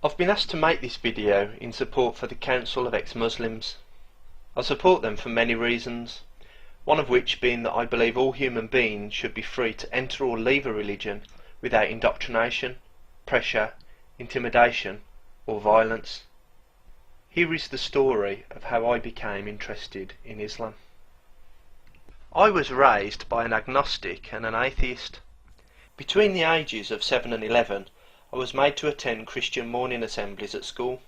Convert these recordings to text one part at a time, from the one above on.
I've been asked to make this video in support for the Council of Ex-Muslims. I support them for many reasons, one of which being that I believe all human beings should be free to enter or leave a religion without indoctrination, pressure, intimidation or violence. Here is the story of how I became interested in Islam. I was raised by an agnostic and an atheist. Between the ages of 7 and 11, I was made to attend Christian morning assemblies at school.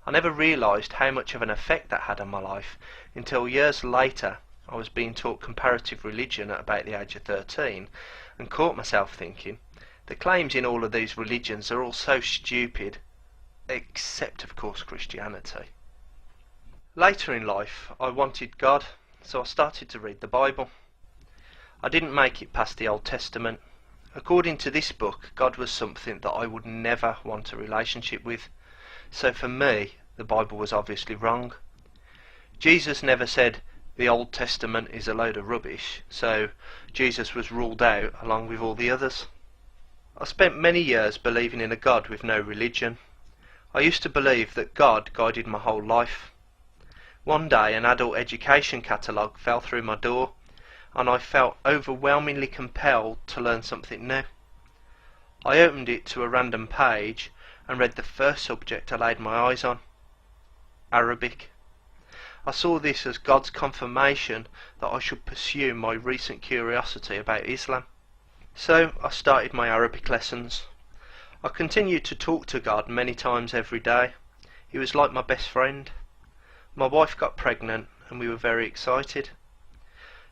I never realised how much of an effect that had on my life until years later I was being taught comparative religion at about the age of 13 and caught myself thinking, the claims in all of these religions are all so stupid, except of course Christianity. Later in life I wanted God, so I started to read the Bible. I didn't make it past the Old Testament. According to this book, God was something that I would never want a relationship with, so for me the Bible was obviously wrong. Jesus never said the Old Testament is a load of rubbish, so Jesus was ruled out along with all the others. I spent many years believing in a God with no religion. I used to believe that God guided my whole life. One day an adult education catalogue fell through my door, and I felt overwhelmingly compelled to learn something new. I opened it to a random page and read the first subject I laid my eyes on: Arabic. I saw this as God's confirmation that I should pursue my recent curiosity about Islam. So I started my Arabic lessons. I continued to talk to God many times every day. He was like my best friend. My wife got pregnant and we were very excited.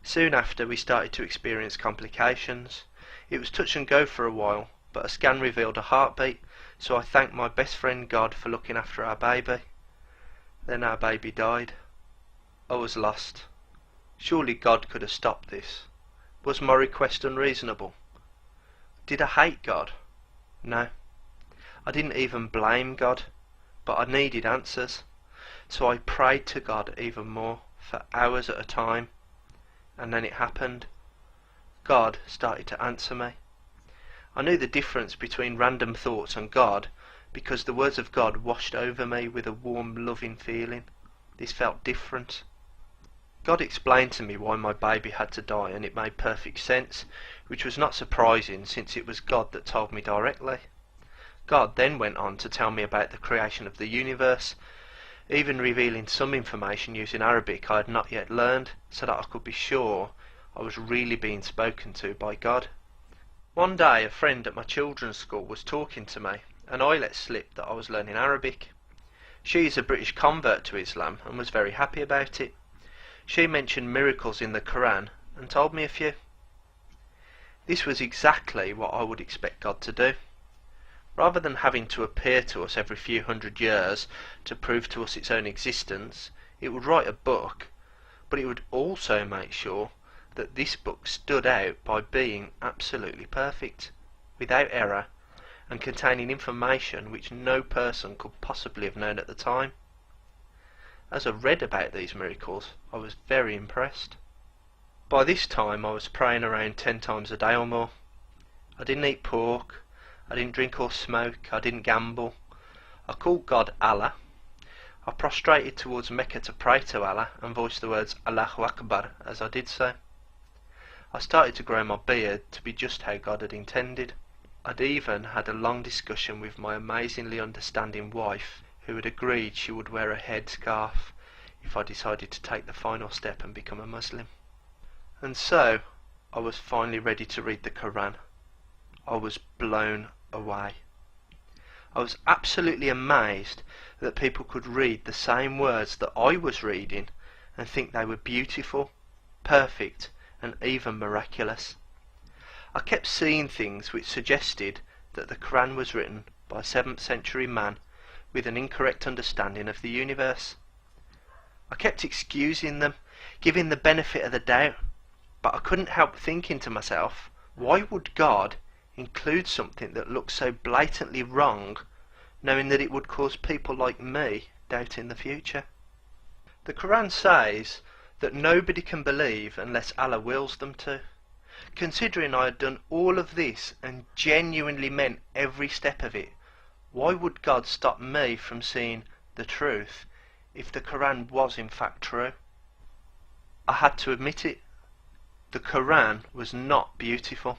Soon after we started to experience complications. It was touch and go for a while, but a scan revealed a heartbeat, so I thanked my best friend God for looking after our baby. Then our baby died. I was lost. Surely God could have stopped this. Was my request unreasonable? Did I hate God? No. I didn't even blame God, but I needed answers. So I prayed to God even more, for hours at a time. And then it happened. God started to answer me. I knew the difference between random thoughts and God because the words of God washed over me with a warm, loving feeling. This felt different. God explained to me why my baby had to die, and it made perfect sense, which was not surprising since it was God that told me directly. God then went on to tell me about the creation of the universe, even revealing some information using Arabic I had not yet learned, so that I could be sure I was really being spoken to by God. One day a friend at my children's school was talking to me, and I let slip that I was learning Arabic. She is a British convert to Islam and was very happy about it. She mentioned miracles in the Qur'an and told me a few. This was exactly what I would expect God to do. Rather than having to appear to us every few hundred years to prove to us its own existence, it would write a book, but it would also make sure that this book stood out by being absolutely perfect, without error, and containing information which no person could possibly have known at the time. As I read about these miracles, I was very impressed. By this time I was praying around 10 times a day or more. I didn't eat pork, I didn't drink or smoke, I didn't gamble. I called God Allah. I prostrated towards Mecca to pray to Allah and voiced the words Allahu Akbar as I did so. I started to grow my beard to be just how God had intended. I'd even had a long discussion with my amazingly understanding wife, who had agreed she would wear a headscarf if I decided to take the final step and become a Muslim. And so I was finally ready to read the Qur'an. I was blown away. I was absolutely amazed that people could read the same words that I was reading and think they were beautiful, perfect, and even miraculous. I kept seeing things which suggested that the Qur'an was written by a 7th century man with an incorrect understanding of the universe. I kept excusing them, giving the benefit of the doubt, but I couldn't help thinking to myself, why would God include something that looks so blatantly wrong, knowing that it would cause people like me doubt in the future? The Qur'an says that nobody can believe unless Allah wills them to. Considering I had done all of this and genuinely meant every step of it, Why would God stop me from seeing the truth if the Qur'an was in fact true? I had to admit it. The Qur'an was not beautiful.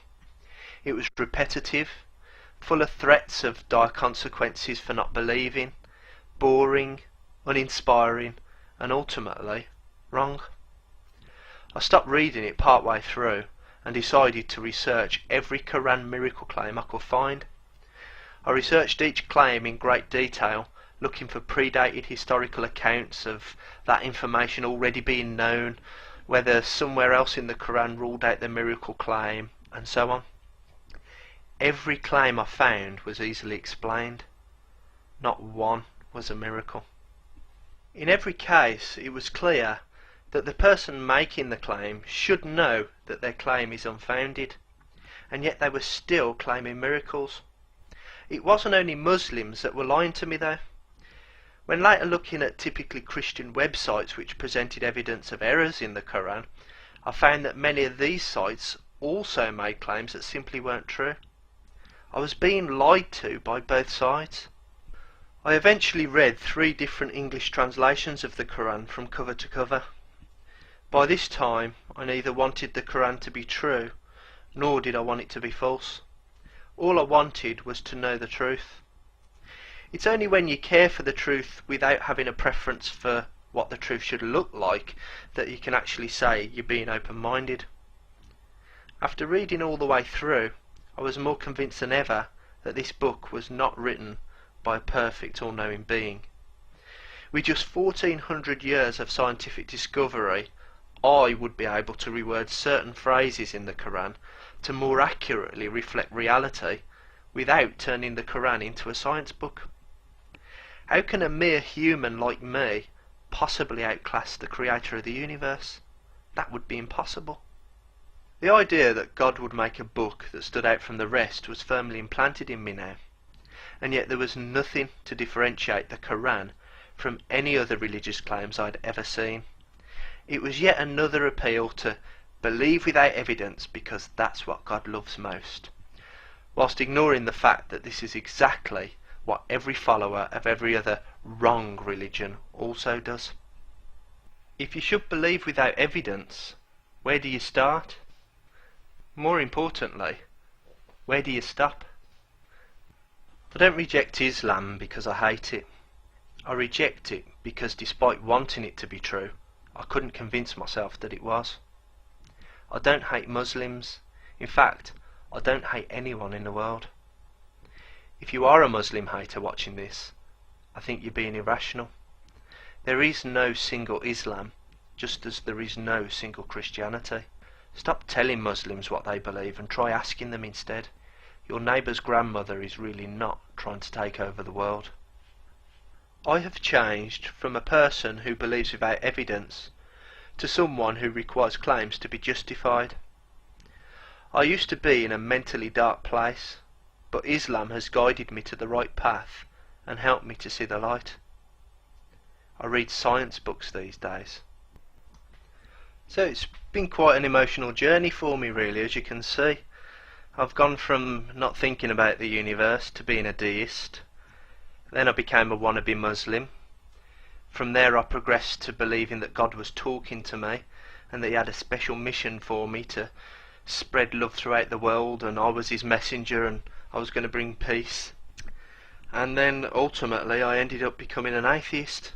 It was repetitive, full of threats of dire consequences for not believing, boring, uninspiring, and ultimately wrong. I stopped reading it partway through and decided to research every Qur'an miracle claim I could find. I researched each claim in great detail, looking for predated historical accounts of that information already being known, whether somewhere else in the Qur'an ruled out the miracle claim, and so on. Every claim I found was easily explained. Not one was a miracle. In every case, it was clear that the person making the claim should know that their claim is unfounded, and yet they were still claiming miracles. It wasn't only Muslims that were lying to me though. When later looking at typically Christian websites which presented evidence of errors in the Qur'an, I found that many of these sites also made claims that simply weren't true. I was being lied to by both sides. I eventually read 3 different English translations of the Qur'an from cover to cover. By this time, I neither wanted the Qur'an to be true, nor did I want it to be false. All I wanted was to know the truth. It's only when you care for the truth without having a preference for what the truth should look like that you can actually say you're being open-minded. After reading all the way through, I was more convinced than ever that this book was not written by a perfect all-knowing being. With just 1400 years of scientific discovery, I would be able to reword certain phrases in the Qur'an to more accurately reflect reality without turning the Qur'an into a science book. How can a mere human like me possibly outclass the creator of the universe? That would be impossible. The idea that God would make a book that stood out from the rest was firmly implanted in me now, and yet there was nothing to differentiate the Qur'an from any other religious claims I'd ever seen. It was yet another appeal to believe without evidence because that's what God loves most, whilst ignoring the fact that this is exactly what every follower of every other wrong religion also does. If you should believe without evidence, where do you start? More importantly, where do you stop? I don't reject Islam because I hate it. I reject it because despite wanting it to be true, I couldn't convince myself that it was. I don't hate Muslims. In fact, I don't hate anyone in the world. If you are a Muslim hater watching this, I think you're being irrational. There is no single Islam, just as there is no single Christianity. Stop telling Muslims what they believe and try asking them instead. Your neighbour's grandmother is really not trying to take over the world. I have changed from a person who believes without evidence to someone who requires claims to be justified. I used to be in a mentally dark place, but Islam has guided me to the right path and helped me to see the light. I read science books these days. So it's been quite an emotional journey for me really, as you can see. I've gone from not thinking about the universe to being a deist. Then I became a wannabe Muslim. From there I progressed to believing that God was talking to me and that he had a special mission for me to spread love throughout the world, and I was his messenger and I was going to bring peace. And then ultimately I ended up becoming an atheist.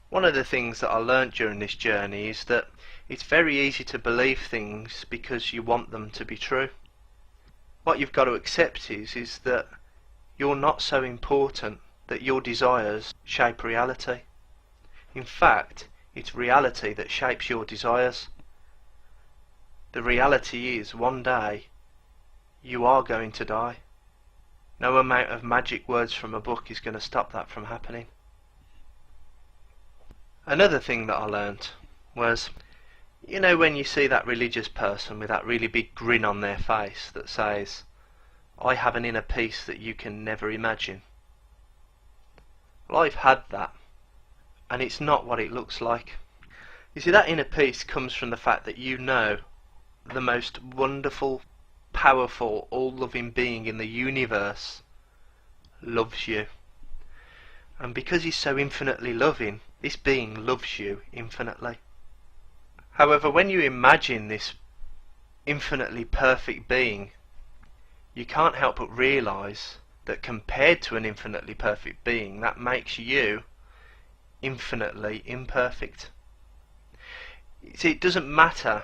One of the things that I learnt during this journey is that it's very easy to believe things because you want them to be true. What you've got to accept is that you're not so important that your desires shape reality. In fact, it's reality that shapes your desires. The reality is one day you are going to die. No amount of magic words from a book is going to stop that from happening. Another thing that I learnt was, you know, when you see that religious person with that really big grin on their face that says, I have an inner peace that you can never imagine. Well, I've had that, and it's not what it looks like. You see, that inner peace comes from the fact that you know the most wonderful, powerful, all-loving being in the universe loves you. And because he's so infinitely loving, this being loves you infinitely. However, when you imagine this infinitely perfect being, you can't help but realise that compared to an infinitely perfect being, that makes you infinitely imperfect. See, it doesn't matter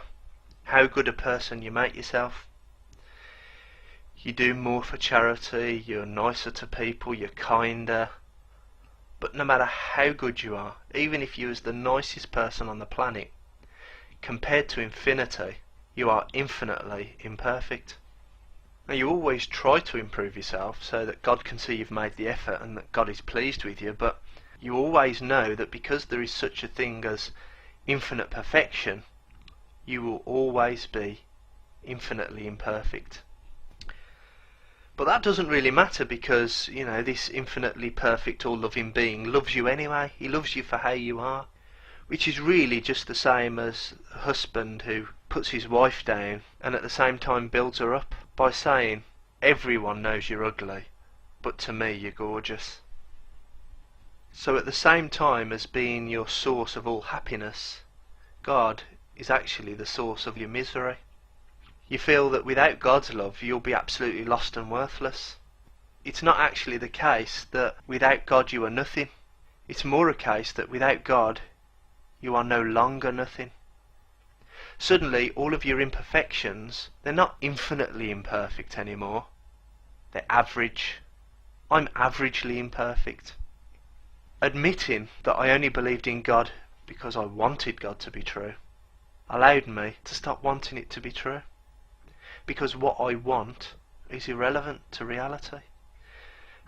how good a person you make yourself. You do more for charity, you're nicer to people, you're kinder. But no matter how good you are, even if you was the nicest person on the planet, compared to infinity, you are infinitely imperfect. Now, you always try to improve yourself so that God can see you've made the effort and that God is pleased with you, but you always know that because there is such a thing as infinite perfection, you will always be infinitely imperfect. But that doesn't really matter because, you know, this infinitely perfect all-loving being loves you anyway. He loves you for how you are, which is really just the same as a husband who puts his wife down and at the same time builds her up by saying, everyone knows you're ugly, but to me you're gorgeous. So at the same time as being your source of all happiness, God is actually the source of your misery. You feel that without God's love you'll be absolutely lost and worthless. It's not actually the case that without God you are nothing. It's more a case that without God you are no longer nothing. Suddenly all of your imperfections, they're not infinitely imperfect anymore. They're average. I'm averagely imperfect. Admitting that I only believed in God because I wanted God to be true allowed me to stop wanting it to be true. Because what I want is irrelevant to reality.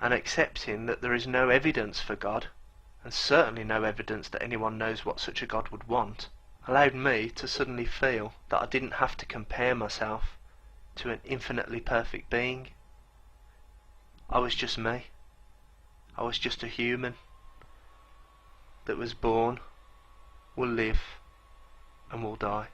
And accepting that there is no evidence for God, and certainly no evidence that anyone knows what such a God would want, allowed me to suddenly feel that I didn't have to compare myself to an infinitely perfect being. I was just me. I was just a human that was born, will live, and will die.